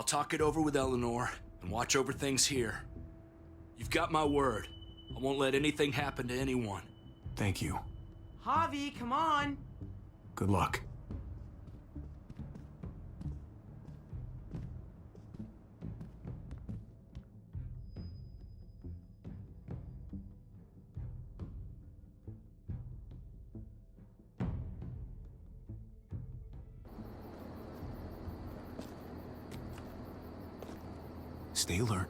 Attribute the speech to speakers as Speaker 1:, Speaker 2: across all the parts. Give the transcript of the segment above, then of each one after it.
Speaker 1: talk it over with Eleanor and watch over things here. You've got my word. I won't let anything happen to anyone.
Speaker 2: Thank you.
Speaker 3: Javi, come on.
Speaker 2: Good luck. Stay alert.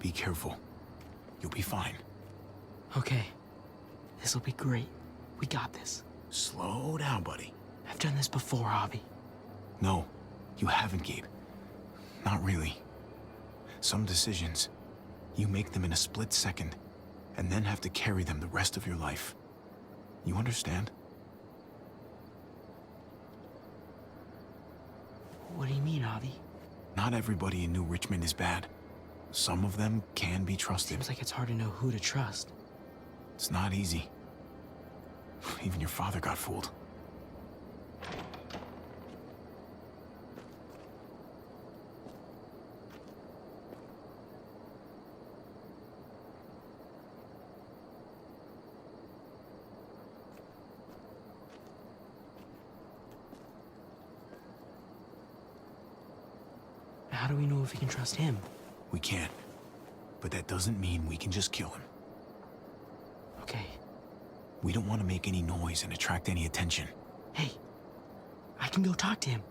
Speaker 2: Be careful. You'll be fine.
Speaker 3: Okay. This'll be great. We got this.
Speaker 2: Slow down, buddy.
Speaker 3: I've done this before, Javi.
Speaker 2: No, you haven't, Gabe. Not really. Some decisions, you make them in a split second, and then have to carry them the rest of your life. You understand?
Speaker 3: What do you mean, Javi?
Speaker 2: Not everybody in New Richmond is bad. Some of them can be trusted.
Speaker 3: Seems like it's hard to know who to trust.
Speaker 2: It's not easy. Even your father got fooled.
Speaker 3: How do we know if we can trust him?
Speaker 2: We can. But that doesn't mean we can just kill him.
Speaker 3: Okay.
Speaker 2: We don't want to make any noise and attract any attention.
Speaker 3: Hey, I can go talk to him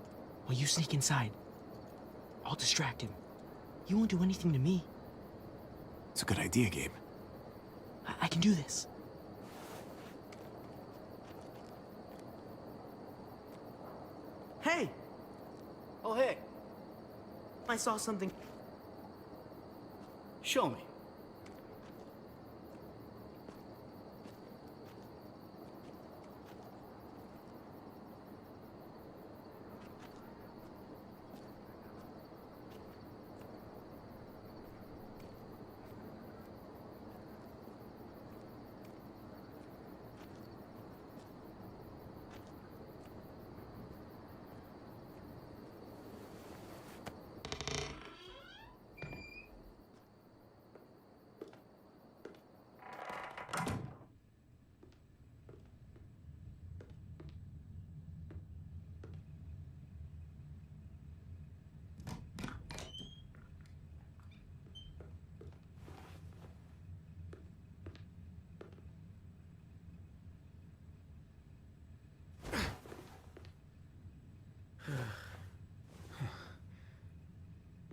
Speaker 3: while you sneak inside. I'll distract him. He won't do anything to me.
Speaker 2: It's a good idea, Gabe.
Speaker 3: I can do this. Hey!
Speaker 4: Oh, hey,
Speaker 3: I saw something.
Speaker 4: show me.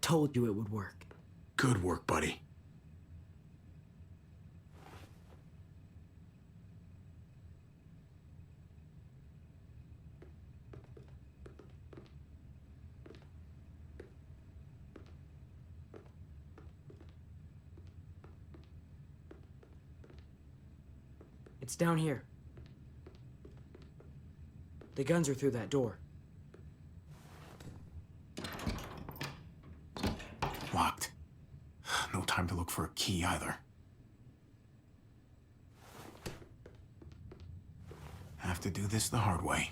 Speaker 3: Told you it would work.
Speaker 2: Good work, buddy.
Speaker 3: It's down here. The guns are through that door.
Speaker 2: Locked. No time to look for a key either. Have to do this the hard way.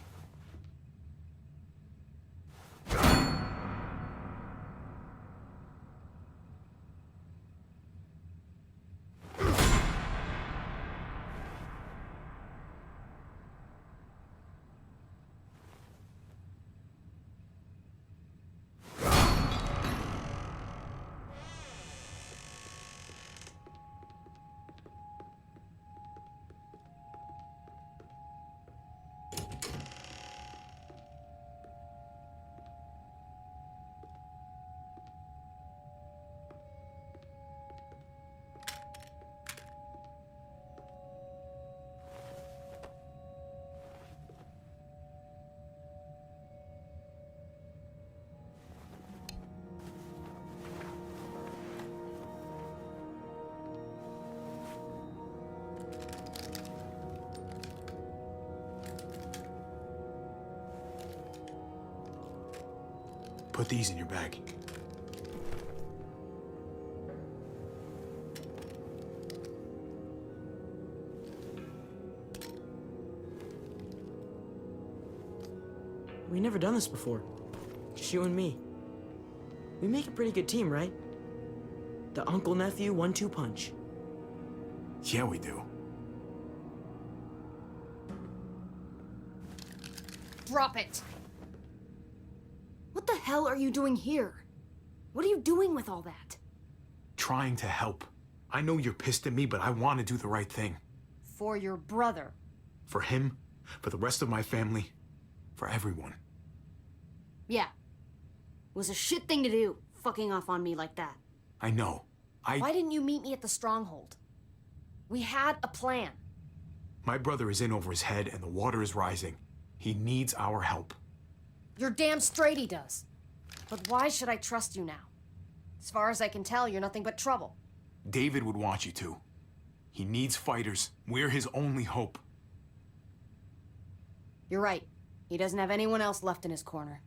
Speaker 2: Put these in your bag.
Speaker 3: We never done this before. Just you and me. We make a pretty good team, right? The uncle-nephew 1-2 punch.
Speaker 2: Yeah, we do.
Speaker 5: Drop it! What the hell are you doing here? What are you doing with all that?
Speaker 2: Trying to help. I know you're pissed at me, but I want to do the right thing.
Speaker 5: For your brother.
Speaker 2: For him, for the rest of my family, for everyone.
Speaker 5: Yeah. It was a shit thing to do, fucking off on me like that.
Speaker 2: I know.
Speaker 5: Why didn't you meet me at the stronghold? We had a plan.
Speaker 2: My brother is in over his head and the water is rising. He needs our help.
Speaker 5: You're damn straight he does. But why should I trust you now? As far as I can tell, you're nothing but trouble.
Speaker 2: David would want you to. He needs fighters. We're his only hope.
Speaker 5: You're right. He doesn't have anyone else left in his corner.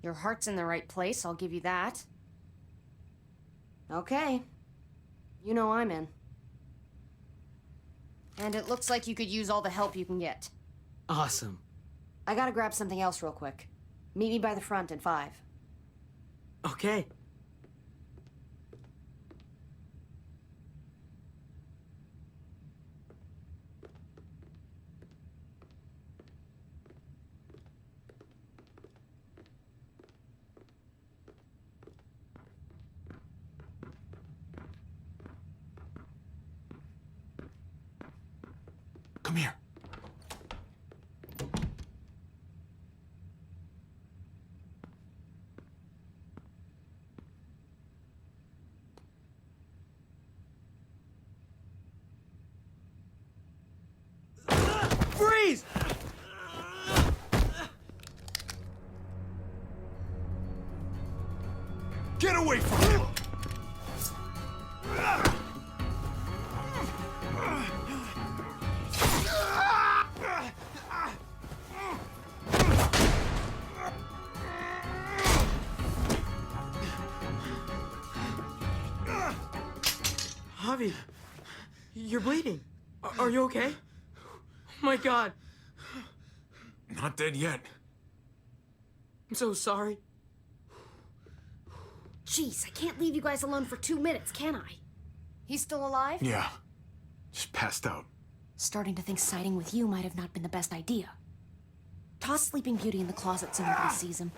Speaker 5: Your heart's in the right place, I'll give you that. Okay. You know I'm in. And it looks like you could use all the help you can get.
Speaker 3: Awesome.
Speaker 5: I gotta grab something else real quick. Meet me by the front in 5.
Speaker 3: Okay.
Speaker 2: Come here.
Speaker 3: Freeze!
Speaker 2: Get away from him!
Speaker 3: Javi, you're bleeding. Are you okay? Oh my God.
Speaker 2: Not dead yet.
Speaker 3: I'm so sorry.
Speaker 5: Jeez, I can't leave you guys alone for 2 minutes, can I? He's still alive?
Speaker 2: Yeah. Just passed out.
Speaker 5: Starting to think siding with you might have not been the best idea. Toss Sleeping Beauty in the closet so nobody sees him.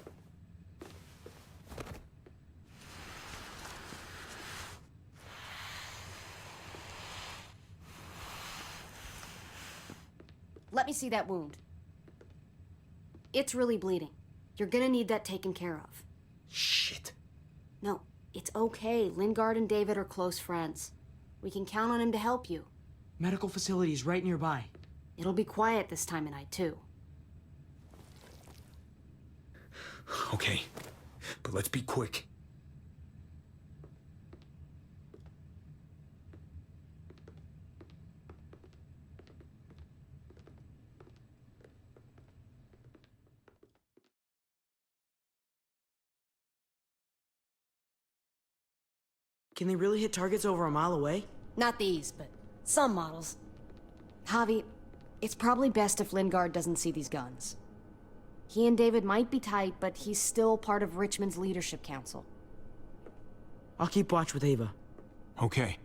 Speaker 5: Let me see that wound. It's really bleeding. You're gonna need that taken care of.
Speaker 3: Shit.
Speaker 5: No, it's okay. Lingard and David are close friends. We can count on him to help you.
Speaker 3: Medical facility is right nearby.
Speaker 5: It'll be quiet this time of night, too.
Speaker 2: Okay, but let's be quick.
Speaker 3: Can they really hit targets over a mile away?
Speaker 5: Not these, but some models. Javi, it's probably best if Lingard doesn't see these guns. He and David might be tight, but he's still part of Richmond's leadership council.
Speaker 3: I'll keep watch with Ava.
Speaker 2: Okay.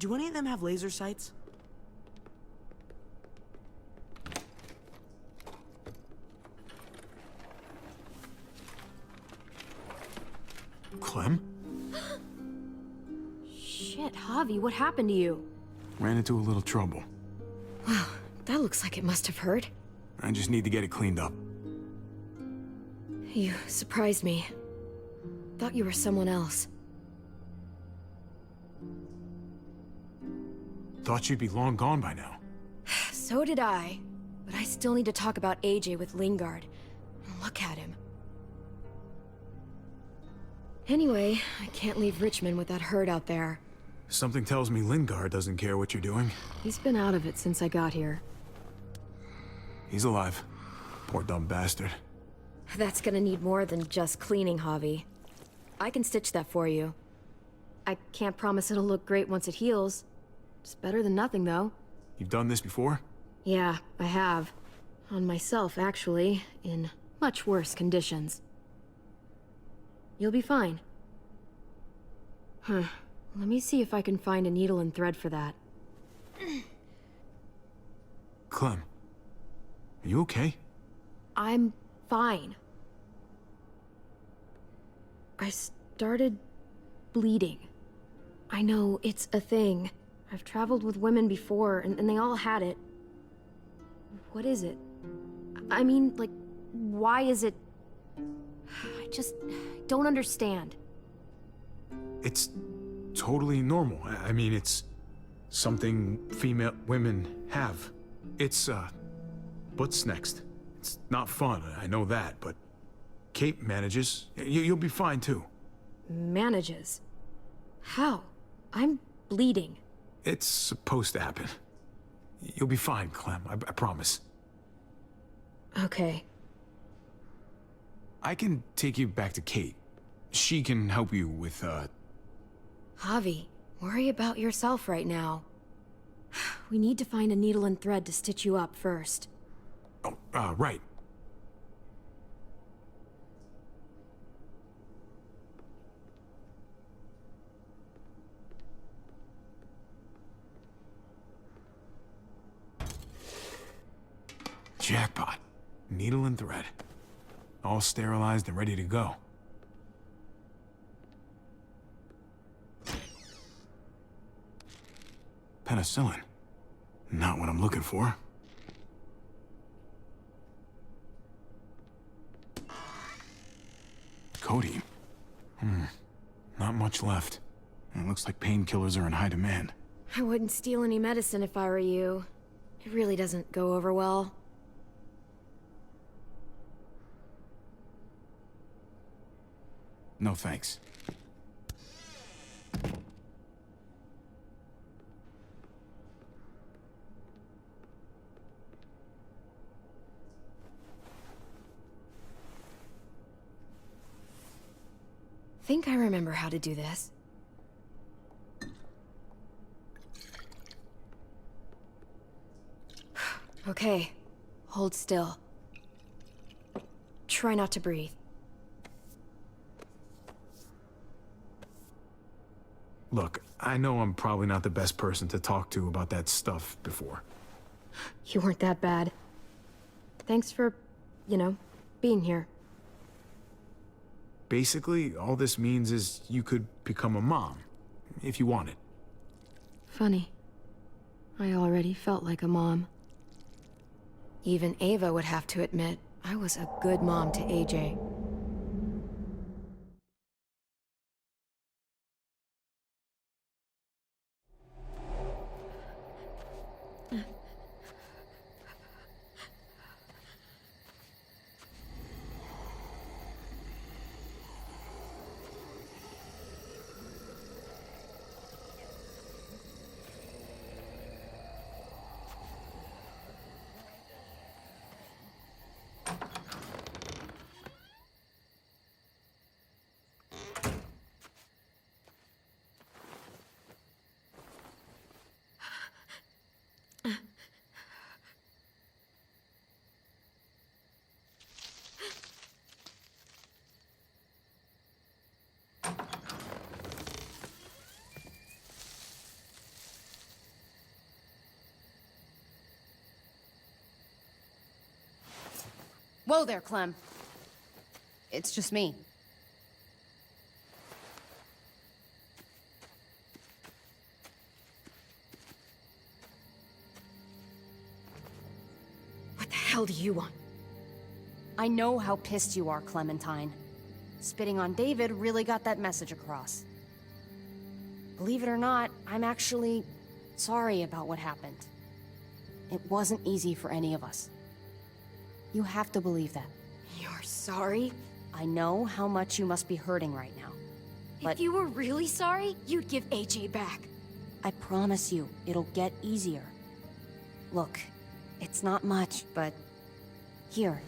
Speaker 3: Do any of them have laser sights?
Speaker 2: Clem?
Speaker 5: Shit, Javi, what happened to you?
Speaker 2: Ran into a little trouble.
Speaker 5: Wow, that looks like it must have hurt.
Speaker 2: I just need to get it cleaned up.
Speaker 5: You surprised me. Thought you were someone else.
Speaker 2: Thought you'd be long gone by now.
Speaker 5: So did I. But I still need to talk about AJ with Lingard. Look at him. Anyway, I can't leave Richmond with that herd out there.
Speaker 2: Something tells me Lingard doesn't care what you're doing.
Speaker 5: He's been out of it since I got here.
Speaker 2: He's alive. Poor dumb bastard.
Speaker 5: That's gonna need more than just cleaning, Javi. I can stitch that for you. I can't promise it'll look great once it heals. It's better than nothing, though.
Speaker 2: You've done this before?
Speaker 5: Yeah, I have. On myself, actually, in much worse conditions. You'll be fine. Huh. Let me see if I can find a needle and thread for that.
Speaker 2: Clem, are you okay?
Speaker 5: I'm fine. I started bleeding. I know, it's a thing. I've traveled with women before, and they all had it. What is it? I mean, like, why is it... I just don't understand.
Speaker 2: It's totally normal. I mean, it's something female women have. It's, what's next? It's not fun, I know that, but Kate manages. You'll be fine, too.
Speaker 5: Manages? How? I'm bleeding.
Speaker 2: It's supposed to happen. You'll be fine, Clem, I promise.
Speaker 5: Okay.
Speaker 2: I can take you back to Kate. She can help you with,
Speaker 5: Javi, worry about yourself right now. We need to find a needle and thread to stitch you up first.
Speaker 2: Oh, right. Jackpot. Needle and thread. All sterilized and ready to go. Penicillin. Not what I'm looking for. Codeine. Not much left. It looks like painkillers are in high demand.
Speaker 5: I wouldn't steal any medicine if I were you. It really doesn't go over well.
Speaker 2: No thanks.
Speaker 5: Think I remember how to do this. Okay, hold still. Try not to breathe.
Speaker 2: Look, I know I'm probably not the best person to talk to about that stuff before.
Speaker 5: You weren't that bad. Thanks for, being here.
Speaker 2: Basically, all this means is you could become a mom, if you wanted.
Speaker 5: Funny. I already felt like a mom. Even Ava would have to admit, I was a good mom to AJ. Whoa there, Clem. It's just me.
Speaker 6: What the hell do you want?
Speaker 5: I know how pissed you are, Clementine. Spitting on David really got that message across. Believe it or not, I'm actually sorry about what happened. It wasn't easy for any of us. You have to believe that.
Speaker 6: You're sorry?
Speaker 5: I know how much you must be hurting right now. But
Speaker 6: If you were really sorry, you'd give AJ back.
Speaker 5: I promise you, it'll get easier. Look, it's not much, but... Here.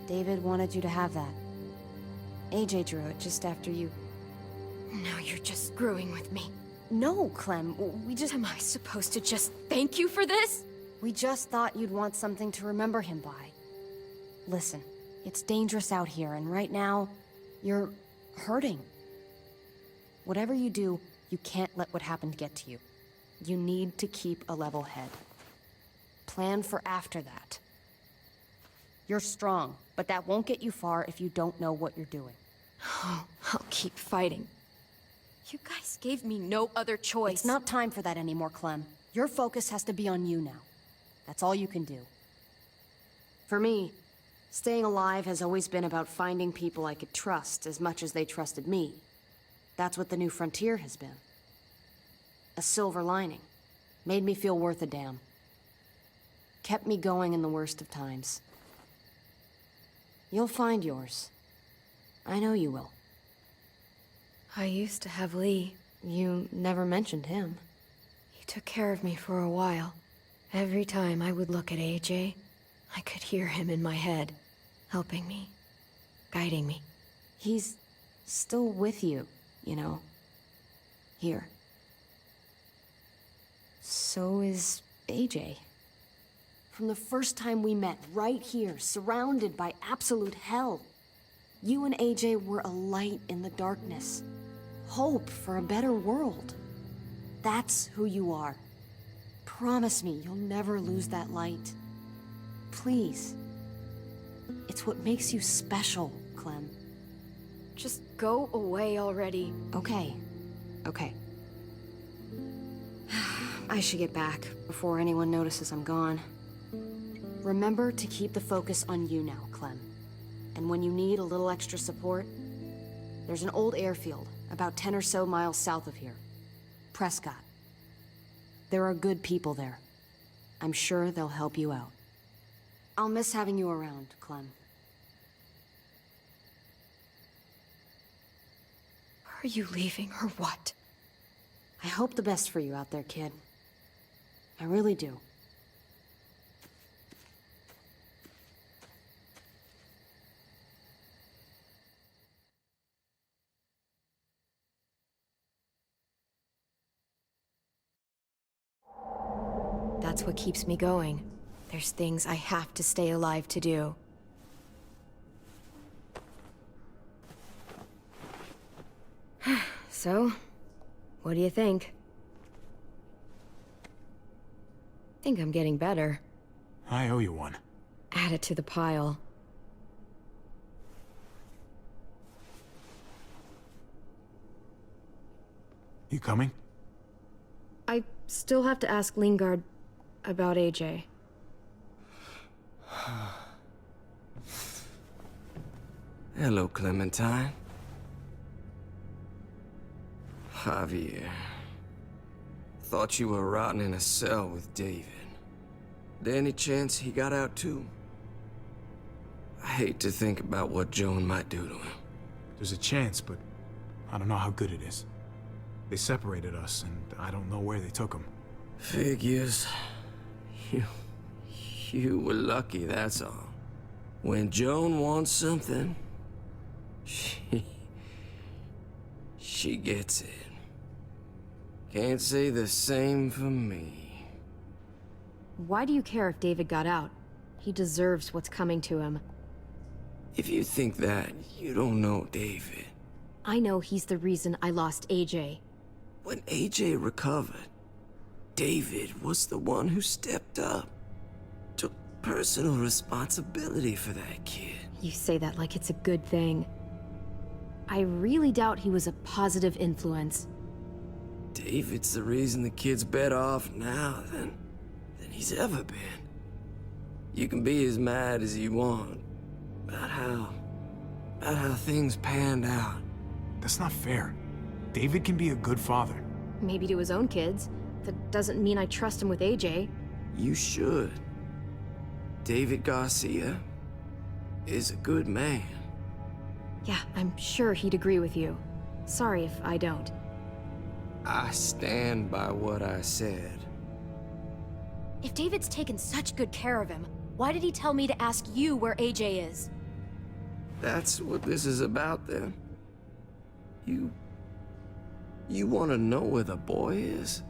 Speaker 5: David wanted you to have that. AJ drew it just after you...
Speaker 6: Now you're just screwing with me.
Speaker 5: No, Clem, we just...
Speaker 6: Am I supposed to just thank you for this?
Speaker 5: We just thought you'd want something to remember him by. Listen, it's dangerous out here, and right now, you're hurting. Whatever you do, you can't let what happened get to you. You need to keep a level head. Plan for after that. You're strong, but that won't get you far if you don't know what you're doing.
Speaker 6: Oh, I'll keep fighting. You guys gave me no other choice.
Speaker 5: It's not time for that anymore, Clem. Your focus has to be on you now. That's all you can do. For me, staying alive has always been about finding people I could trust as much as they trusted me. That's what the new frontier has been. A silver lining. Made me feel worth a damn. Kept me going in the worst of times. You'll find yours. I know you will.
Speaker 6: I used to have Lee.
Speaker 5: You never mentioned him.
Speaker 6: He took care of me for a while. Every time I would look at AJ, I could hear him in my head, helping me, guiding me.
Speaker 5: He's still with you, you know. Here. So is AJ. From the first time we met, right here, surrounded by absolute hell. You and AJ were a light in the darkness. Hope for a better world. That's who you are. Promise me you'll never lose that light. Please. It's what makes you special, Clem.
Speaker 6: Just go away already.
Speaker 5: Okay. Okay. I should get back before anyone notices I'm gone. Remember to keep the focus on you now, Clem. And when you need a little extra support, there's an old airfield about 10 or so miles south of here. Prescott. There are good people there. I'm sure they'll help you out. I'll miss having you around, Clem.
Speaker 6: Are you leaving or what?
Speaker 5: I hope the best for you out there, kid. I really do.
Speaker 6: That's what keeps me going. There's things I have to stay alive to do. So, what do you think? Think I'm getting better.
Speaker 2: I owe you one.
Speaker 6: Add it to the pile.
Speaker 2: You coming?
Speaker 6: I still have to ask Lingard about AJ.
Speaker 7: Hello, Clementine. Javier. Thought you were rotting in a cell with David. There any chance he got out too? I hate to think about what Joan might do to him.
Speaker 2: There's a chance, but I don't know how good it is. They separated us, and I don't know where they took him.
Speaker 7: Figures. You were lucky, that's all. When Joan wants something, she gets it. Can't say the same for me.
Speaker 6: Why do you care if David got out? He deserves what's coming to him.
Speaker 7: If you think that, you don't know David.
Speaker 6: I know he's the reason I lost AJ.
Speaker 7: When AJ recovered, David was the one who stepped up. Took personal responsibility for that kid.
Speaker 6: You say that like it's a good thing. I really doubt he was a positive influence.
Speaker 7: David's the reason the kid's better off now than he's ever been. You can be as mad as you want about how things panned out.
Speaker 2: That's not fair. David can be a good father.
Speaker 6: Maybe to his own kids. That doesn't mean I trust him with AJ.
Speaker 7: You should. David Garcia is a good man.
Speaker 6: Yeah, I'm sure he'd agree with you. Sorry if I don't.
Speaker 7: I stand by what I said.
Speaker 5: If David's taken such good care of him, why did he tell me to ask you where AJ is?
Speaker 7: That's what this is about, then. You want to know where the boy is?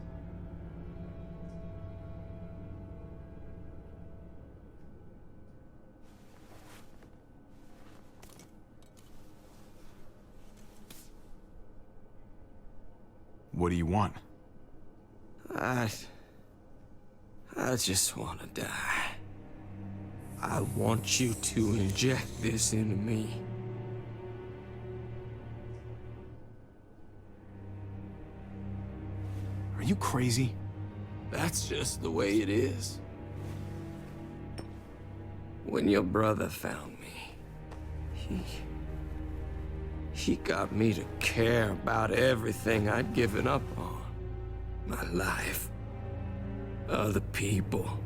Speaker 2: What do you want?
Speaker 7: I just want to die. I want you to inject this into me.
Speaker 2: Are you crazy?
Speaker 7: That's just the way it is. When your brother found me, he got me to care about everything I'd given up on. My life, other people,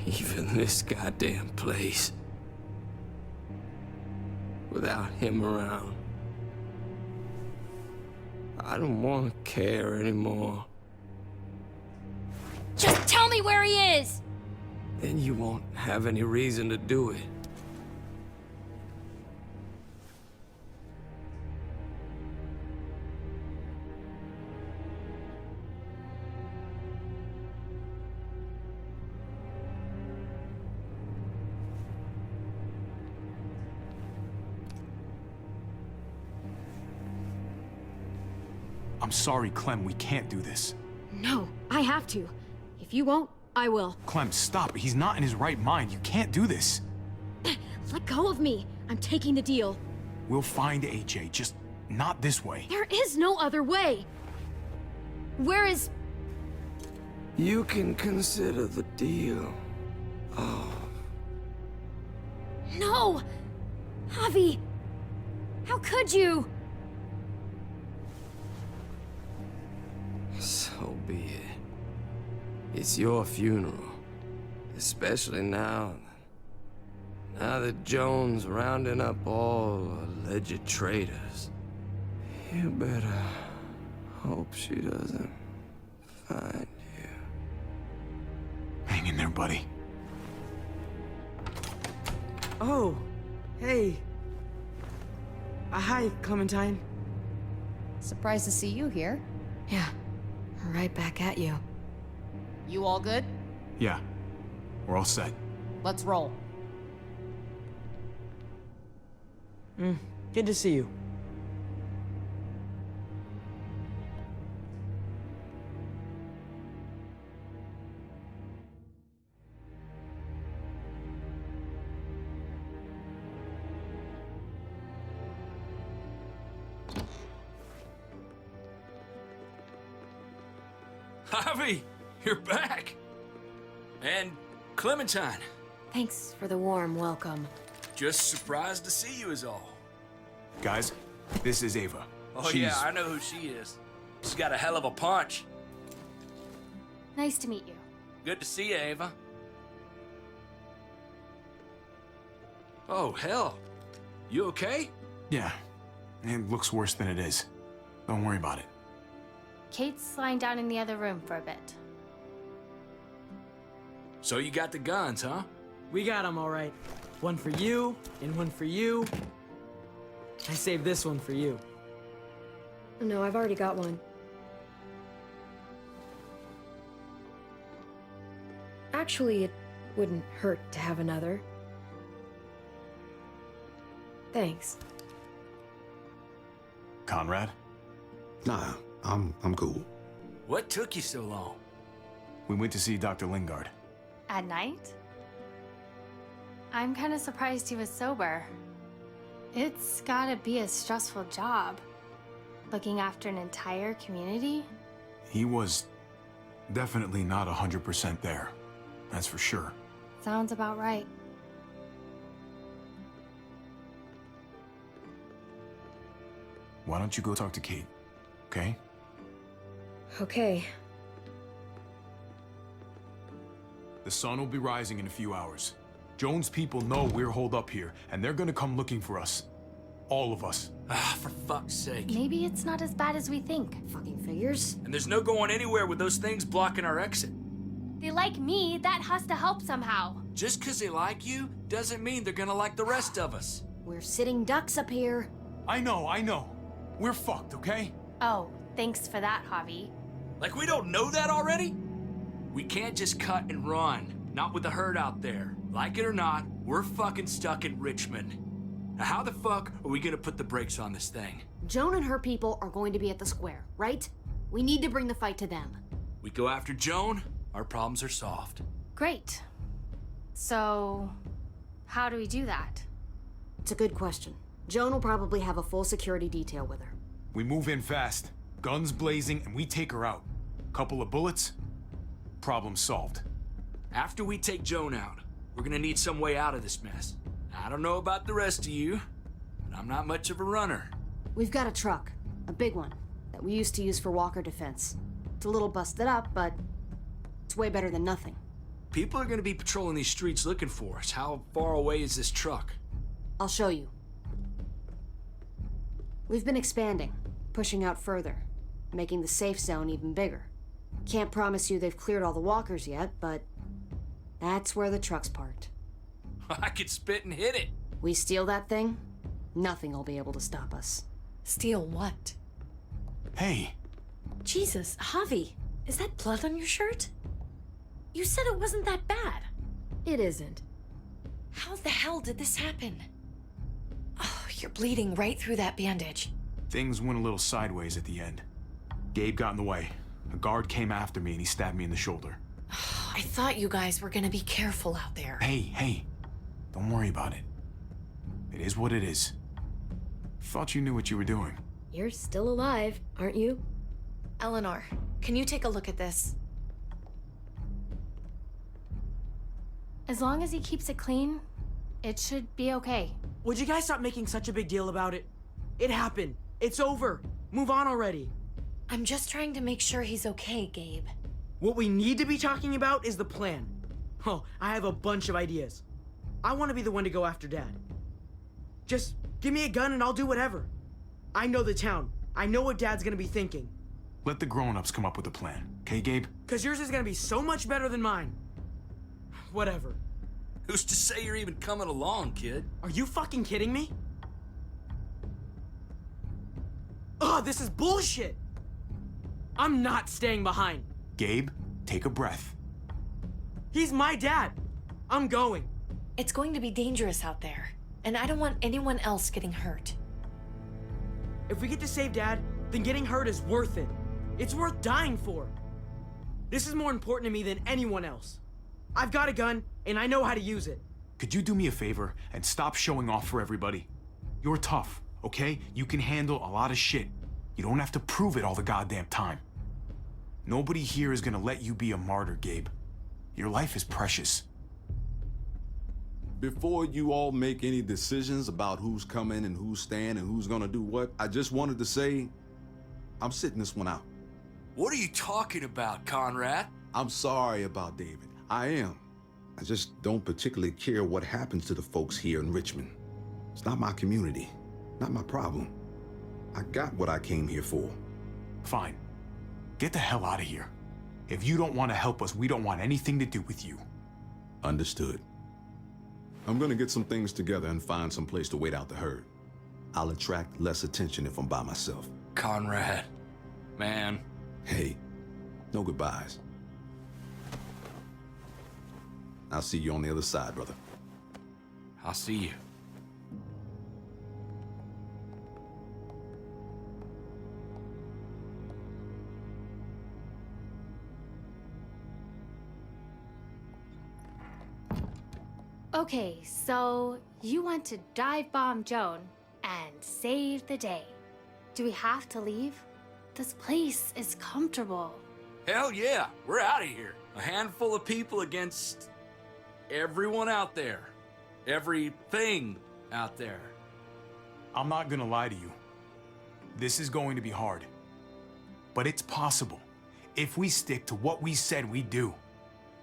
Speaker 7: even this goddamn place. Without him around, I don't want to care anymore.
Speaker 5: Just tell me where he is!
Speaker 7: Then you won't have any reason to do it.
Speaker 2: I'm sorry, Clem, we can't do this.
Speaker 6: No, I have to. If you won't, I will.
Speaker 2: Clem, stop. He's not in his right mind. You can't do this.
Speaker 6: Let go of me. I'm taking the deal.
Speaker 2: We'll find AJ, just not this way.
Speaker 6: There is no other way. Where is...
Speaker 7: You can consider the deal. Oh,
Speaker 5: No! Javi! How could you?
Speaker 7: so be it. It's your funeral. Especially now that Joan's rounding up all alleged traitors. You better hope she doesn't find you.
Speaker 2: Hang in there, buddy.
Speaker 3: Oh, hey. Hi, Clementine.
Speaker 5: Surprised to see you here.
Speaker 6: Yeah, right back at you.
Speaker 5: You all good?
Speaker 2: Yeah, we're all set.
Speaker 5: Let's roll.
Speaker 3: Good to see you.
Speaker 1: Javi, you're back! And Clementine.
Speaker 6: Thanks for the warm welcome.
Speaker 1: Just surprised to see you is all.
Speaker 2: Guys, this is Ava.
Speaker 1: Oh yeah, I know who she is. She's got a hell of a punch.
Speaker 5: Nice to meet you.
Speaker 1: Good to see you, Ava. Oh, hell. You okay?
Speaker 2: Yeah, it looks worse than it is. Don't worry about it.
Speaker 5: Kate's lying down in the other room for a bit.
Speaker 1: So you got the guns, huh?
Speaker 3: We got him all right. One for you, and one for you. I saved this one for you.
Speaker 6: No, I've already got one. Actually, it wouldn't hurt to have another. Thanks.
Speaker 2: Conrad?
Speaker 8: Nah, I'm cool.
Speaker 1: What took you so long?
Speaker 2: We went to see Dr. Lingard.
Speaker 9: At night? I'm kind of surprised he was sober. It's gotta be a stressful job. Looking after an entire community?
Speaker 2: He was definitely not 100% there. That's for sure.
Speaker 9: Sounds about right.
Speaker 2: Why don't you go talk to Kate, okay?
Speaker 6: Okay.
Speaker 2: The sun will be rising in a few hours. Jones' people know we're holed up here, and they're gonna come looking for us. All of us.
Speaker 1: Ah, for fuck's sake.
Speaker 9: Maybe it's not as bad as we think.
Speaker 5: Fucking figures.
Speaker 1: And there's no going anywhere with those things blocking our exit.
Speaker 9: They like me, that has to help somehow.
Speaker 1: Just 'cause they like you doesn't mean they're gonna like the rest of us.
Speaker 5: We're sitting ducks up here.
Speaker 2: I know. We're fucked, okay?
Speaker 9: Oh, thanks for that, Javi.
Speaker 1: Like we don't know that already? We can't just cut and run. Not with the herd out there. Like it or not, we're fucking stuck in Richmond. Now how the fuck are we gonna put the brakes on this thing?
Speaker 5: Joan and her people are going to be at the square, right? We need to bring the fight to them.
Speaker 1: We go after Joan, our problems are solved.
Speaker 9: Great. So, how do we do that?
Speaker 5: It's a good question. Joan will probably have a full security detail with her.
Speaker 2: We move in fast, guns blazing, and we take her out. Couple of bullets, problem solved.
Speaker 1: After we take Joan out, we're gonna need some way out of this mess. I don't know about the rest of you, but I'm not much of a runner.
Speaker 5: We've got a truck, a big one, that we used to use for walker defense. It's a little busted up, but it's way better than nothing.
Speaker 1: People are gonna be patrolling these streets looking for us. How far away is this truck?
Speaker 5: I'll show you. We've been expanding, pushing out further, making the safe zone even bigger. Can't promise you they've cleared all the walkers yet, but that's where the truck's parked.
Speaker 1: I could spit and hit it.
Speaker 5: We steal that thing, nothing will be able to stop us.
Speaker 10: Steal what?
Speaker 2: Hey,
Speaker 10: Jesus, Javi, is that blood on your shirt? You said it wasn't that bad.
Speaker 6: It isn't.
Speaker 10: How the hell did this happen? Oh, you're bleeding right through that bandage.
Speaker 2: things went a little sideways at the end. Gabe got in the way. A guard came after me and he stabbed me in the shoulder.
Speaker 10: I thought you guys were gonna be careful out there.
Speaker 2: Hey, don't worry about it. It is what it is. Thought you knew what you were doing.
Speaker 6: You're still alive, aren't you?
Speaker 10: Eleanor, can you take a look at this?
Speaker 9: As long as he keeps it clean, it should be okay.
Speaker 3: Would you guys stop making such a big deal about it? It happened. It's over. Move on already.
Speaker 10: I'm just trying to make sure he's okay, Gabe.
Speaker 3: What we need to be talking about is the plan. Oh, I have a bunch of ideas. I want to be the one to go after Dad. Just give me a gun and I'll do whatever. I know the town. I know what Dad's gonna be thinking.
Speaker 2: Let the grown-ups come up with a plan, okay, Gabe?
Speaker 3: Cause yours is gonna be so much better than mine. Whatever.
Speaker 1: Who's to say you're even coming along, kid?
Speaker 3: Are you fucking kidding me? Ugh, this is bullshit! I'm not staying behind.
Speaker 2: Gabe, take a breath.
Speaker 3: He's my dad. I'm going.
Speaker 10: It's going to be dangerous out there, and I don't want anyone else getting hurt.
Speaker 3: If we get to save Dad, then getting hurt is worth it. It's worth dying for. This is more important to me than anyone else. I've got a gun, and I know how to use it.
Speaker 2: Could you do me a favor and stop showing off for everybody? You're tough, okay? You can handle a lot of shit. You don't have to prove it all the goddamn time. Nobody here is gonna let you be a martyr, Gabe. Your life is precious.
Speaker 8: Before you all make any decisions about who's coming and who's staying and who's gonna do what, I just wanted to say, I'm sitting this one out.
Speaker 1: What are you talking about, Conrad?
Speaker 8: I'm sorry about David. I am. I just don't particularly care what happens to the folks here in Richmond. It's not my community, not my problem. I got what I came here for.
Speaker 2: Fine. Get the hell out of here. If you don't want to help us, we don't want anything to do with you.
Speaker 8: Understood. I'm gonna get some things together and find some place to wait out the herd. I'll attract less attention if I'm by myself.
Speaker 1: Conrad, man.
Speaker 8: Hey, no goodbyes. I'll see you on the other side, brother.
Speaker 1: I'll see you.
Speaker 9: Okay, so you want to dive bomb Joan and save the day. Do we have to leave? This place is comfortable.
Speaker 1: Hell yeah, we're out of here. A handful of people against everyone out there. Everything out there.
Speaker 2: I'm not gonna lie to you. This is going to be hard. But it's possible. If we stick to what we said we'd do.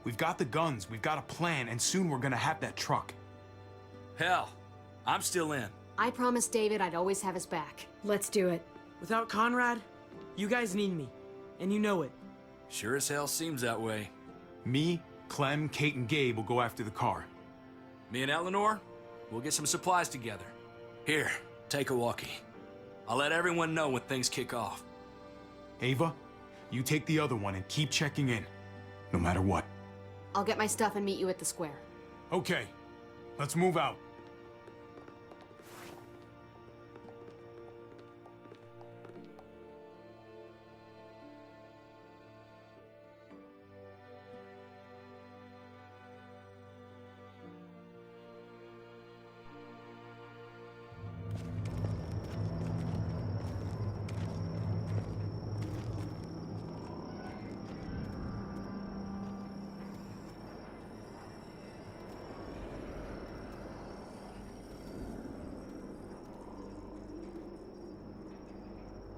Speaker 2: We've got the guns, we've got a plan, and soon we're gonna have that truck.
Speaker 1: Hell, I'm still in.
Speaker 5: I promised David I'd always have his back.
Speaker 6: Let's do it.
Speaker 3: Without Conrad, you guys need me. And you know it.
Speaker 1: Sure as hell seems that way.
Speaker 2: Me, Clem, Kate, and Gabe will go after the car.
Speaker 1: Me and Eleanor, we'll get some supplies together. Here, take a walkie. I'll let everyone know when things kick off.
Speaker 2: Ava, you take the other one and keep checking in. No matter what.
Speaker 5: I'll get my stuff and meet you at the square.
Speaker 2: Okay, let's move out.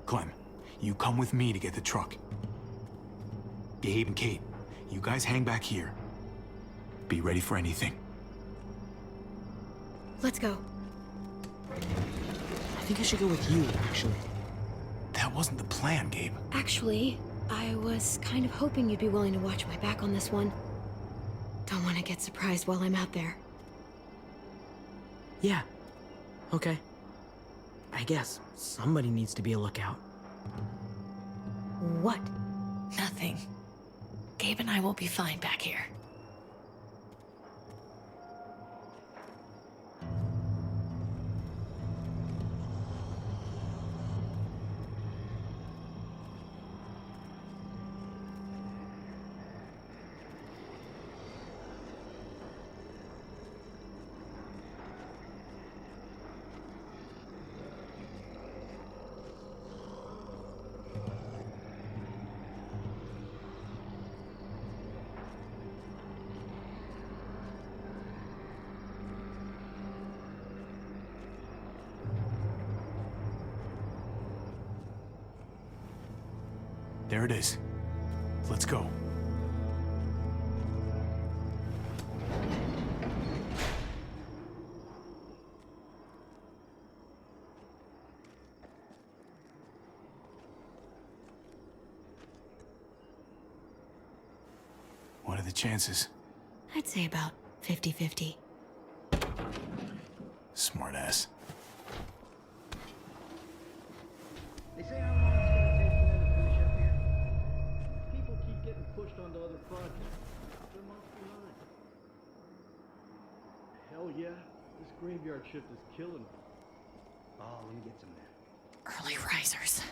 Speaker 2: Clem, you come with me to get the truck. Gabe and Kate, you guys hang back here. Be ready for anything.
Speaker 6: Let's go.
Speaker 3: I think I should go with you, actually.
Speaker 2: That wasn't the plan, Gabe.
Speaker 6: Actually, I was kind of hoping you'd be willing to watch my back on this one. Don't want to get surprised while I'm out there.
Speaker 3: Yeah. Okay. I guess somebody needs to be a lookout.
Speaker 6: What?
Speaker 10: Nothing. Gabe and I will be fine back here.
Speaker 2: There it is. Let's go. What are the chances?
Speaker 6: I'd say about 50-50.
Speaker 2: Smartass.
Speaker 4: They say how long it's gonna take for them to finish up here. People keep getting pushed onto other projects. They're months behind. Hell yeah, this graveyard shift is killing me. Oh, let me get some there.
Speaker 10: Early risers.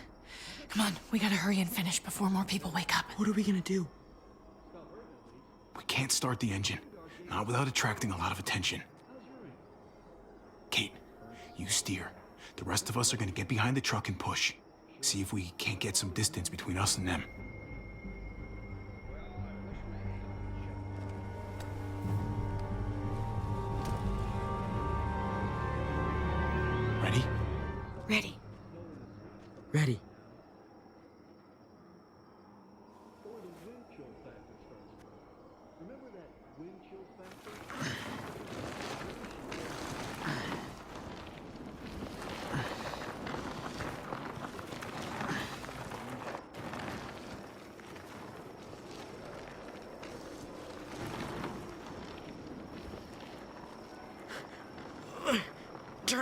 Speaker 10: Come on, we gotta hurry and finish before more people wake up.
Speaker 3: What are we gonna do?
Speaker 2: We can't start the engine. Not without attracting a lot of attention. Kate, you steer. The rest of us are gonna get behind the truck and push. See if we can't get some distance between us and them. Ready?
Speaker 6: Ready.
Speaker 3: Ready.
Speaker 4: Or the wind chill factor starts from. Remember that wind chill factor?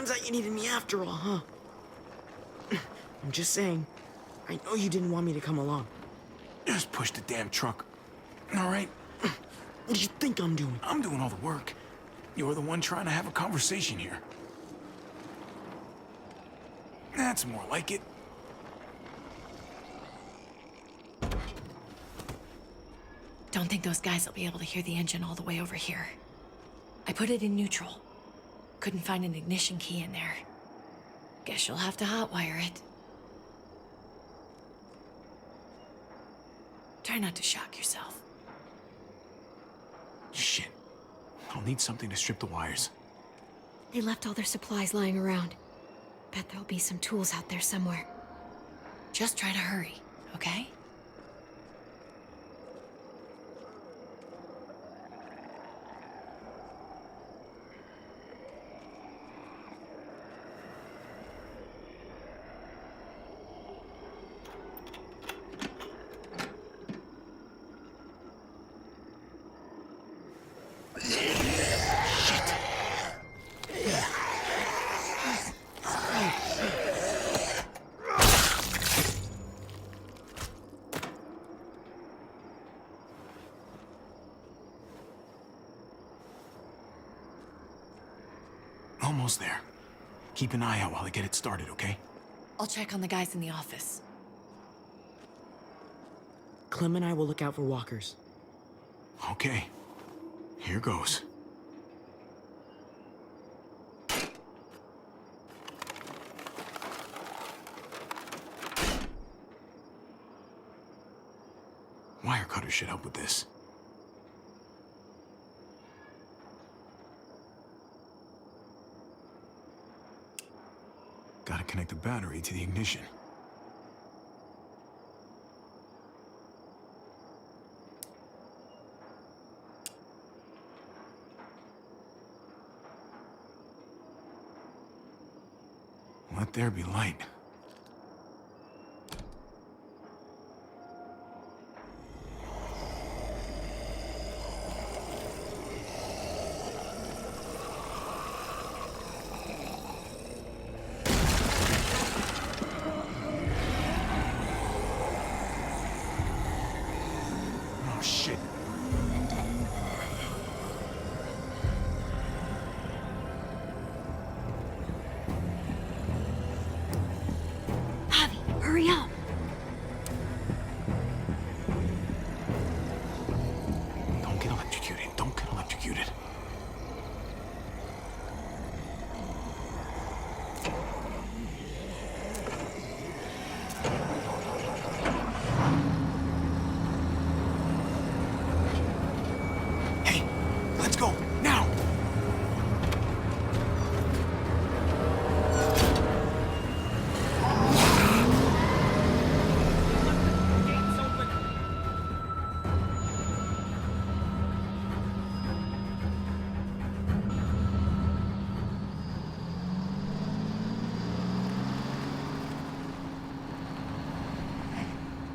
Speaker 3: Turns out you needed me after all, huh? I'm just saying, I know you didn't want me to come along.
Speaker 2: Just push the damn truck. All right?
Speaker 3: What do you think I'm doing?
Speaker 2: I'm doing all the work. You're the one trying to have a conversation here. That's more like it.
Speaker 10: Don't think those guys will be able to hear the engine all the way over here. I put it in neutral. Couldn't find an ignition key in there. Guess you'll have to hotwire it. Try not to shock yourself.
Speaker 2: Shit. I'll need something to strip the wires.
Speaker 6: They left all their supplies lying around. Bet there'll be some tools out there somewhere.
Speaker 10: Just try to hurry, okay?
Speaker 2: Almost there. Keep an eye out while I get it started, okay?
Speaker 10: I'll check on the guys in the office.
Speaker 3: Clem and I will look out for walkers.
Speaker 2: Okay. Here goes. Wire cutter should help with this. Gotta connect the battery to the ignition. Let there be light. Oh, shit.
Speaker 6: Javi, hurry up!
Speaker 2: Don't get electrocuted. Don't get electrocuted. Hey, let's go, now!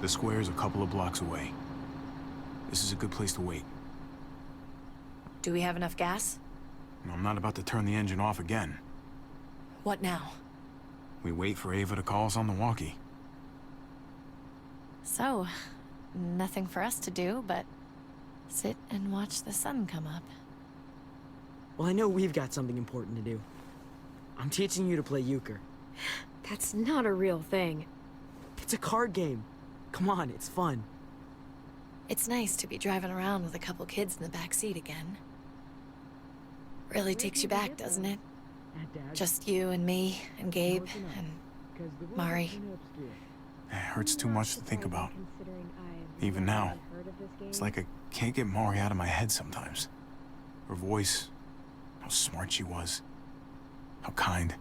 Speaker 2: The square's a couple of blocks away. This is a good place to wait.
Speaker 10: Do we have enough gas?
Speaker 2: I'm not about to turn the engine off again.
Speaker 10: What now?
Speaker 2: We wait for Ava to call us on the walkie.
Speaker 9: So, nothing for us to do but sit and watch the sun come up.
Speaker 3: Well, I know we've got something important to do. I'm teaching you to play euchre.
Speaker 6: That's not a real thing.
Speaker 3: It's a card game. Come on, it's fun.
Speaker 10: It's nice to be driving around with a couple kids in the back seat again. Really takes you back, doesn't it? Just you and me and Gabe and Mari.
Speaker 2: It hurts too much to think about. Even now, it's like I can't get Mari out of my head sometimes. Her voice, how smart she was, how kind.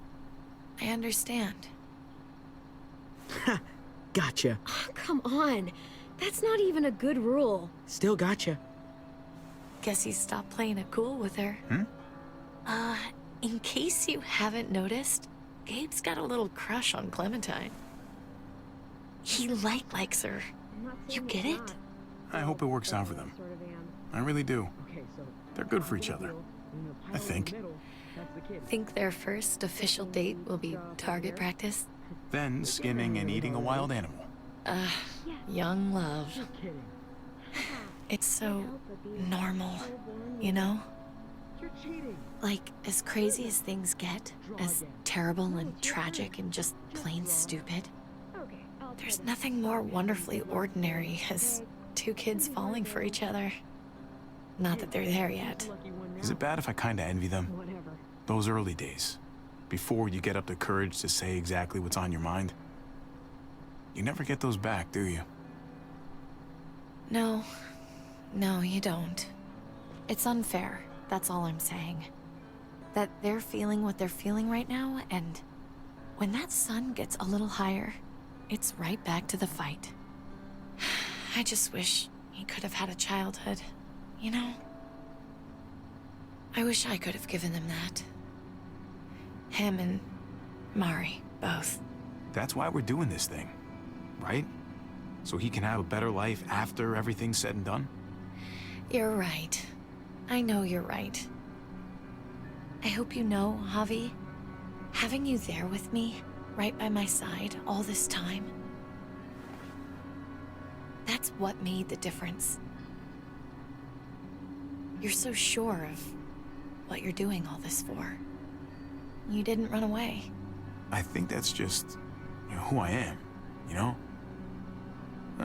Speaker 10: I understand.
Speaker 3: Gotcha.
Speaker 6: Oh, come on. That's not even a good rule.
Speaker 3: Still gotcha.
Speaker 10: Guess he stopped playing it cool with her. In case you haven't noticed, Gabe's got a little crush on Clementine. He likes her. You get it?
Speaker 2: I hope it works out for them. I really do. They're good for each other. I think.
Speaker 10: Think their first official date will be target practice?
Speaker 2: Then skinning and eating a wild animal.
Speaker 10: Young love. It's so normal, you know? Like, as crazy as things get, as terrible and tragic and just plain stupid, there's nothing more wonderfully ordinary as two kids falling for each other. Not that they're there yet.
Speaker 2: Is it bad if I kinda envy them? Those early days, before you get up the courage to say exactly what's on your mind. You never get those back, do you?
Speaker 10: No, you don't. It's unfair, that's all I'm saying. That they're feeling what they're feeling right now, and when that sun gets a little higher, it's right back to the fight. I just wish he could have had a childhood, you know? I wish I could have given them that. Him and Mari, both.
Speaker 2: That's why we're doing this thing, right? So he can have a better life after everything's said and done?
Speaker 10: You're right. I know you're right. I hope you know, Javi, having you there with me, right by my side, all this time, that's what made the difference. You're so sure of what you're doing all this for. You didn't run away.
Speaker 2: I think that's just, who I am, you know?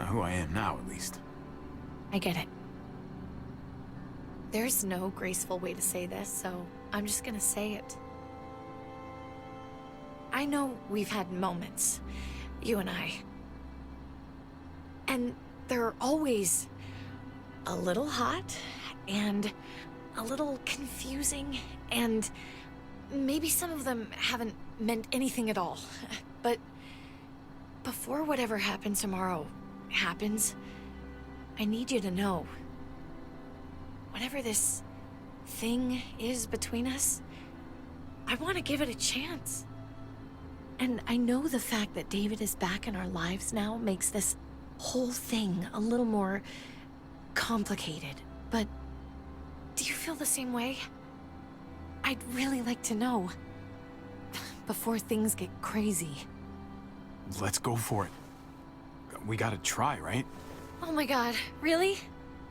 Speaker 2: Who I am now, at least.
Speaker 10: I get it. There's no graceful way to say this, so I'm just gonna say it. I know we've had moments, you and I. And they're always a little hot, and a little confusing, and maybe some of them haven't meant anything at all. But before whatever happens tomorrow happens, I need you to know. Whatever this thing is between us, I want to give it a chance. And I know the fact that David is back in our lives now makes this whole thing a little more complicated. But do you feel the same way? I'd really like to know. Before things get crazy.
Speaker 2: Let's go for it. We gotta try, right?
Speaker 10: Oh my god, really?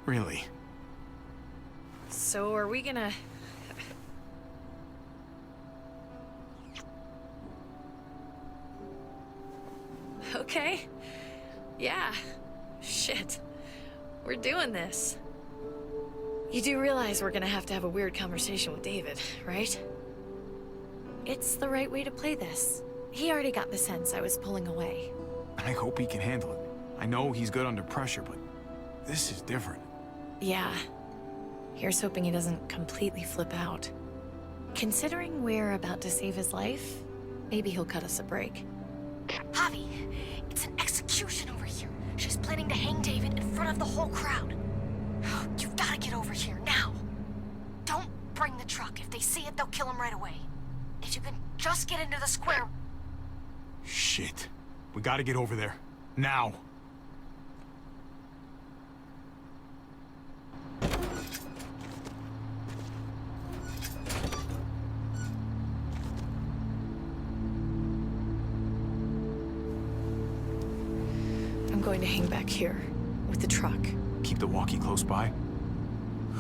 Speaker 2: Really.
Speaker 10: So are we gonna... Okay. Yeah. Shit. We're doing this. You do realize we're gonna have to have a weird conversation with David, right? It's the right way to play this. He already got the sense I was pulling away.
Speaker 2: I hope he can handle it. I know he's good under pressure, but this is different.
Speaker 10: Yeah. Here's hoping he doesn't completely flip out. Considering we're about to save his life, maybe he'll cut us a break.
Speaker 5: Javi, it's an execution over here. She's planning to hang David in front of the whole crowd. You've got to get over here now. Don't bring the truck. If they see it, they'll kill him right away. If you can just get into the square...
Speaker 2: Shit. We gotta get over there. Now.
Speaker 10: I'm going to hang back here with the truck.
Speaker 2: Keep the walkie close by.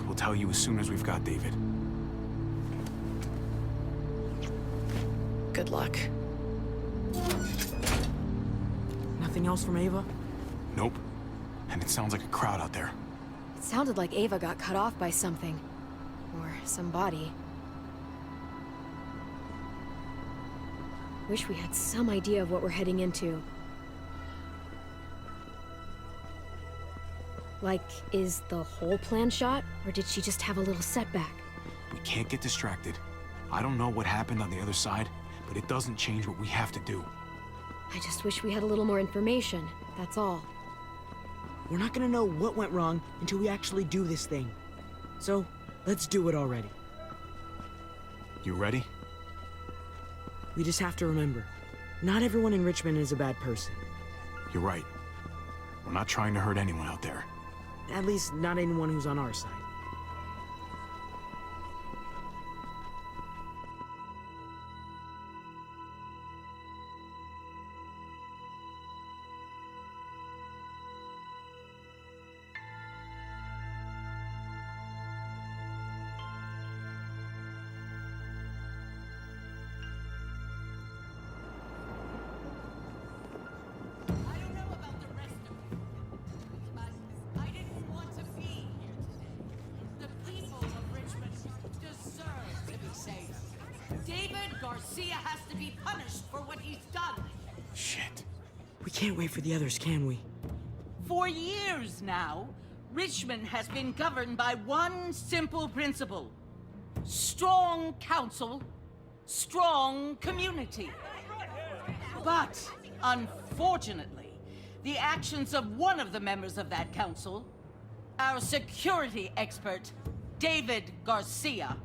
Speaker 2: We'll tell you as soon as we've got David.
Speaker 10: Good luck.
Speaker 3: Nothing else from Ava?
Speaker 2: Nope. And it sounds like a crowd out there.
Speaker 6: It sounded like Ava got cut off by something. Or somebody. Wish we had some idea of what we're heading into. Like, is the whole plan shot? Or did she just have a little setback?
Speaker 2: We can't get distracted. I don't know what happened on the other side, but it doesn't change what we have to do.
Speaker 6: I just wish we had a little more information, that's all.
Speaker 3: We're not gonna know what went wrong until we actually do this thing. So, let's do it already.
Speaker 2: You ready?
Speaker 3: We just have to remember, not everyone in Richmond is a bad person.
Speaker 2: You're right. We're not trying to hurt anyone out there.
Speaker 3: At least, not anyone who's on our side.
Speaker 11: Garcia has to be punished for what he's done.
Speaker 2: Shit.
Speaker 3: We can't wait for the others, can we?
Speaker 11: For years now, Richmond has been governed by one simple principle. Strong council, strong community. But, unfortunately, the actions of one of the members of that council, our security expert, David Garcia,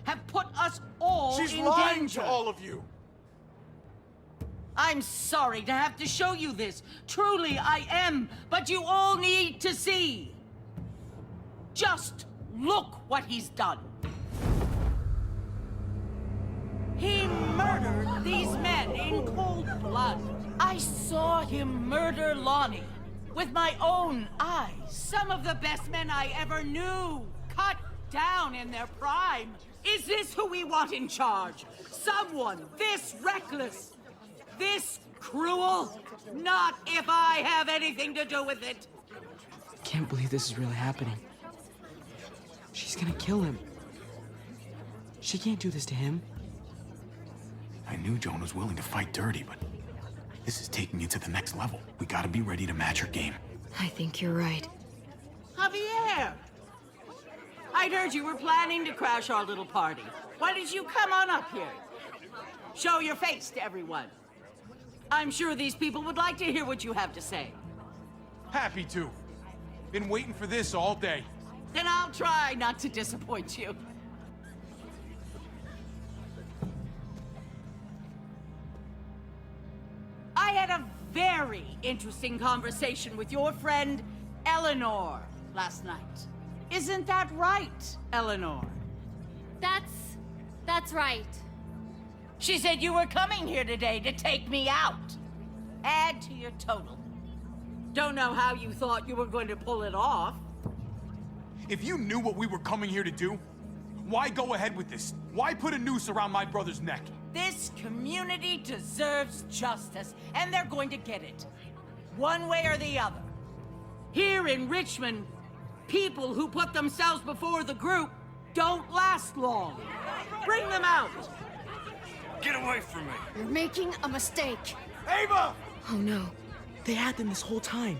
Speaker 11: have put us all in danger.
Speaker 12: She's lying to all of you!
Speaker 11: I'm sorry to have to show you this. Truly, I am. But you all need to see. Just look what he's done. He murdered these men in cold blood. I saw him murder Lonnie with my own eyes. Some of the best men I ever knew, cut down in their prime. Is this who we want in charge? Someone this reckless? This cruel? Not if I have anything to do with it.
Speaker 3: Can't believe this is really happening. She's gonna kill him. She can't do this to him.
Speaker 2: I knew Joan was willing to fight dirty, but this is taking it to the next level. We gotta be ready to match her game.
Speaker 6: I think you're right.
Speaker 11: Javier! I'd heard you were planning to crash our little party. Why did you come on up here? Show your face to everyone. I'm sure these people would like to hear what you have to say.
Speaker 12: Happy to. Been waiting for this all day.
Speaker 11: Then I'll try not to disappoint you. I had a very interesting conversation with your friend, Eleanor, last night. Isn't that right, Eleanor?
Speaker 9: That's right.
Speaker 11: She said you were coming here today to take me out. Add to your total. Don't know how you thought you were going to pull it off.
Speaker 12: If you knew what we were coming here to do, why go ahead with this? Why put a noose around my brother's neck?
Speaker 11: This community deserves justice, and they're going to get it. One way or the other. Here in Richmond, people who put themselves before the group don't last long. Bring them out.
Speaker 1: Get away from me!
Speaker 5: You're making a mistake.
Speaker 12: Ava!
Speaker 6: Oh no.
Speaker 3: They had them this whole time.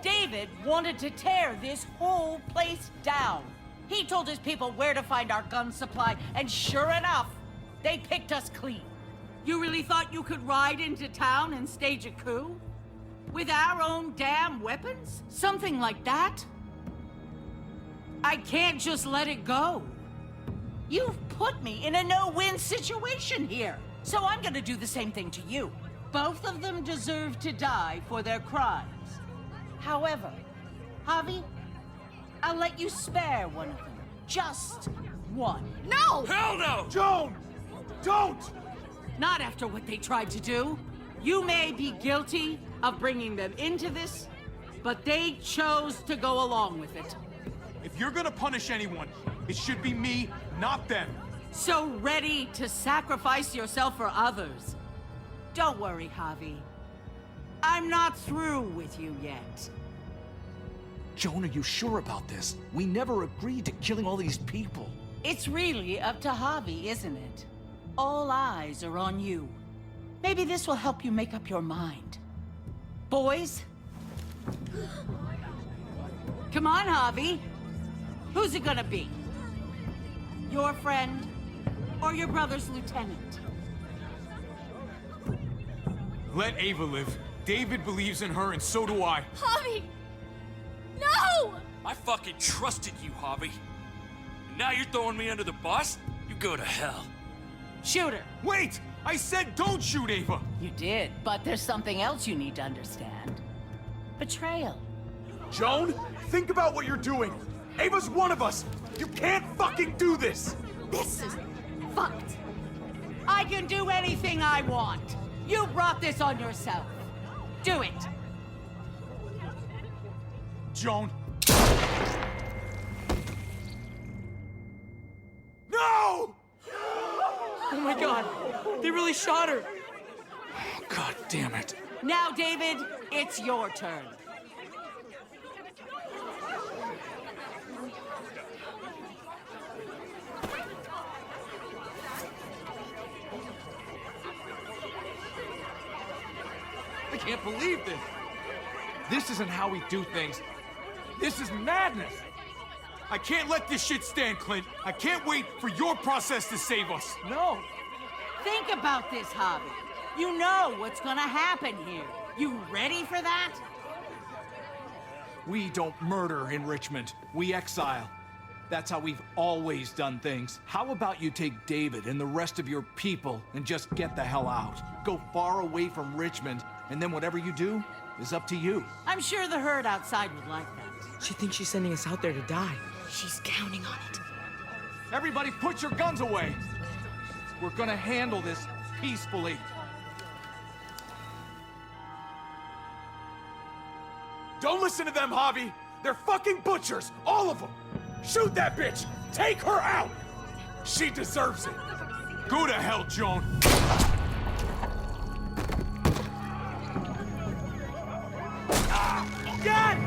Speaker 11: David wanted to tear this whole place down. He told his people where to find our gun supply, and sure enough, they picked us clean. You really thought you could ride into town and stage a coup? With our own damn weapons? Something like that? I can't just let it go. You've put me in a no-win situation here, so I'm gonna do the same thing to you. Both of them deserve to die for their crimes. However, Javi, I'll let you spare one of them. Just one.
Speaker 5: No!
Speaker 1: Hell no!
Speaker 12: Joan! Don't!
Speaker 11: Not after what they tried to do. You may be guilty of bringing them into this, but they chose to go along with it.
Speaker 12: If you're gonna punish anyone, it should be me, not them.
Speaker 11: So ready to sacrifice yourself for others. Don't worry, Javi. I'm not through with you yet.
Speaker 1: Joan, are you sure about this? We never agreed to killing all these people.
Speaker 11: It's really up to Javi, isn't it? All eyes are on you. Maybe this will help you make up your mind. Boys? Come on, Javi. Who's it gonna be? Your friend or your brother's lieutenant?
Speaker 12: Let Ava live. David believes in her, and so do I.
Speaker 9: Javi! No!
Speaker 1: I fucking trusted you, Javi. And now you're throwing me under the bus? You go to hell.
Speaker 11: Shoot her.
Speaker 12: Wait! I said don't shoot Ava!
Speaker 11: You did, but there's something else you need to understand. Betrayal.
Speaker 12: Joan, think about what you're doing. Ava's one of us. You can't fucking do this!
Speaker 11: This is fucked. I can do anything I want. You brought this on yourself. Do it.
Speaker 12: Joan. No!
Speaker 3: Oh my god, they really shot her.
Speaker 1: God damn it.
Speaker 11: Now, David, it's your turn.
Speaker 12: can't believe this. This isn't how we do things. This is madness. I can't let this shit stand, Clint. I can't wait for your process to save us.
Speaker 11: No. Think about this, Javi. You know what's gonna happen here. You ready for that?
Speaker 12: We don't murder in Richmond. We exile. That's how we've always done things. How about you take David and the rest of your people and just get the hell out? Go far away from Richmond, and then whatever you do is up to you.
Speaker 11: I'm sure the herd outside would like that.
Speaker 3: She thinks she's sending us out there to die.
Speaker 5: She's counting on it.
Speaker 12: Everybody put your guns away. We're gonna handle this peacefully. Don't listen to them, Javi. They're fucking butchers, all of them. Shoot that bitch! Take her out! She deserves it. Go to hell, Joan. Dad!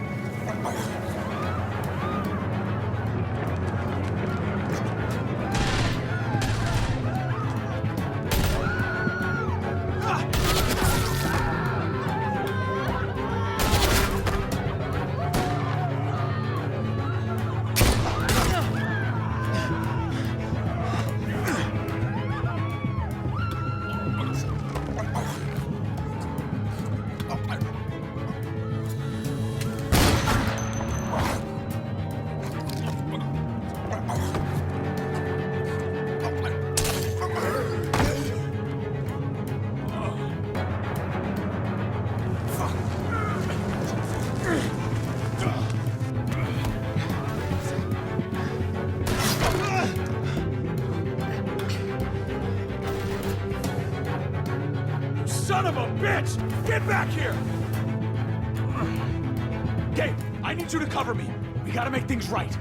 Speaker 12: Son of a bitch! Get back here! Gabe, I need you to cover me. We gotta make things right.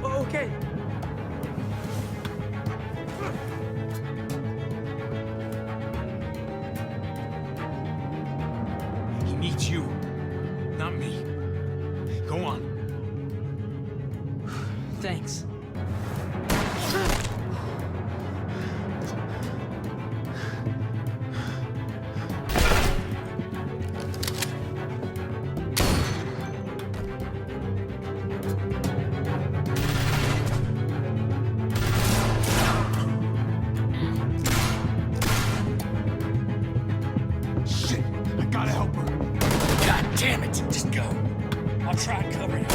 Speaker 3: Okay.
Speaker 12: He needs you, not me. Go on.
Speaker 3: Thanks.
Speaker 12: Shit, I gotta help her.
Speaker 1: God damn it! Just go. I'll try and cover you.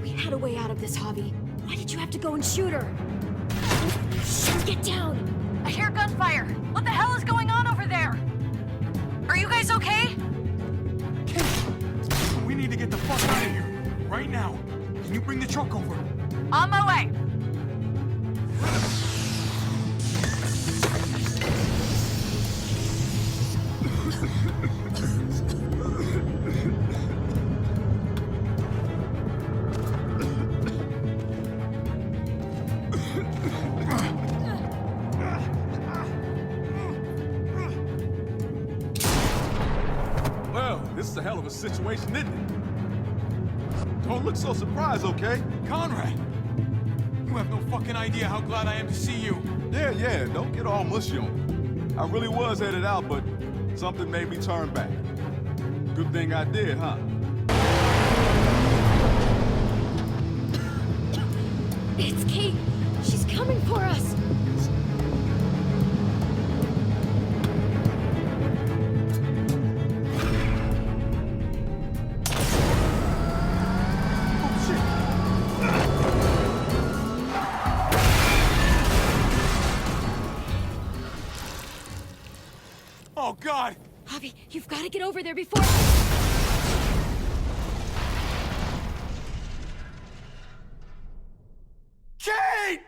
Speaker 5: We had a way out of this, Javi. Why did you have to go and shoot her? Get down!
Speaker 10: I hear gunfire. What the hell is going on over there? Are you guys okay?
Speaker 12: We need to get the fuck out of here. Right now. Can you bring the truck over?
Speaker 10: On my way.
Speaker 13: Well, this is a hell of a situation, isn't it? Don't look so surprised, okay?
Speaker 12: Conrad! You have no fucking idea how glad I am to see you.
Speaker 13: Yeah, don't get all mushy on me. I really was headed out, but something made me turn back. Good thing I did, huh?
Speaker 5: It's Kate. She's coming for us.
Speaker 12: Oh, God!
Speaker 5: Javi, you've got to get over there before...
Speaker 12: Kate!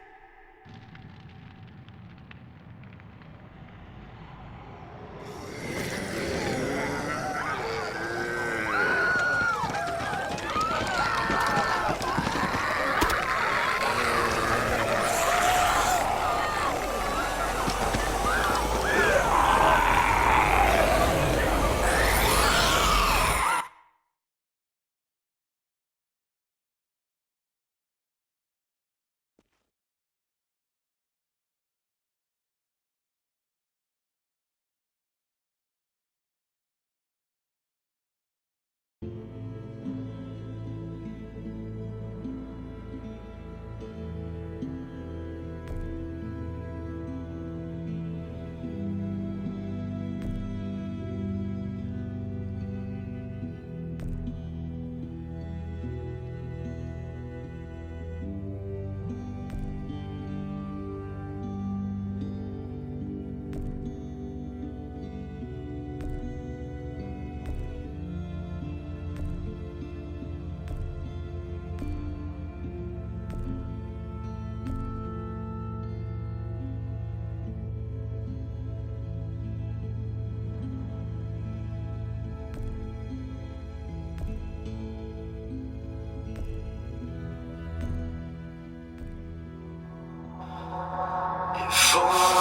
Speaker 14: For